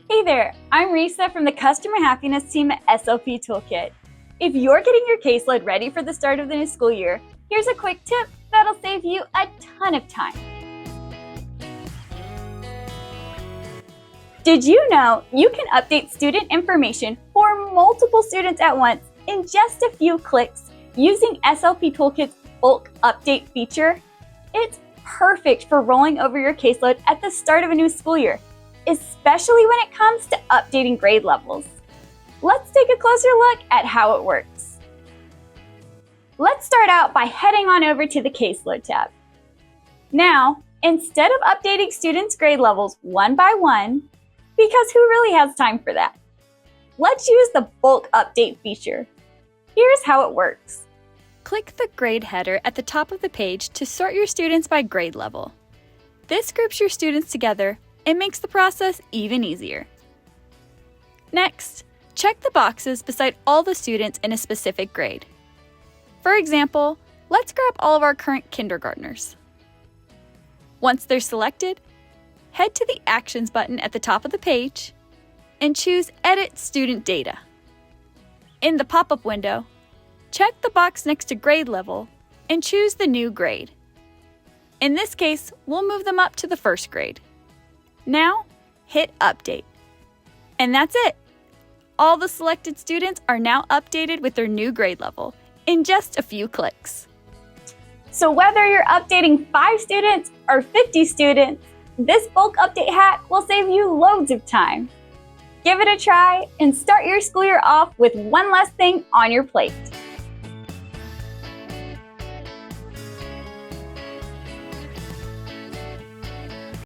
Hey there, I'm Risa from the Customer Happiness team at SLP Toolkit. If you're getting your caseload ready for the start of the new school year, here's a quick tip that'll save you a ton of time. Did you know you can update student information for multiple students at once in just a few clicks using SLP Toolkit's bulk update feature? It's perfect for rolling over your caseload at the start of a new school year, especially when it comes to updating grade levels. Let's take a closer look at how it works. Let's start out by heading on over to the Caseload tab. Now, instead of updating students' grade levels one by one, because who really has time for that? Let's use the bulk update feature. Here's how it works. Click the grade header at the top of the page to sort your students by grade level. This groups your students together and makes the process even easier. Next, check the boxes beside all the students in a specific grade. For example, let's grab all of our current kindergartners. Once they're selected, head to the Actions button at the top of the page and choose Edit Student Data. In the pop-up window, check the box next to grade level and choose the new grade. In this case, we'll move them up to the first grade. Now, hit Update. And that's it! All the selected students are now updated with their new grade level in just a few clicks. So whether you're updating 5 students or 50 students, this bulk update hack will save you loads of time. Give it a try and start your school year off with one less thing on your plate.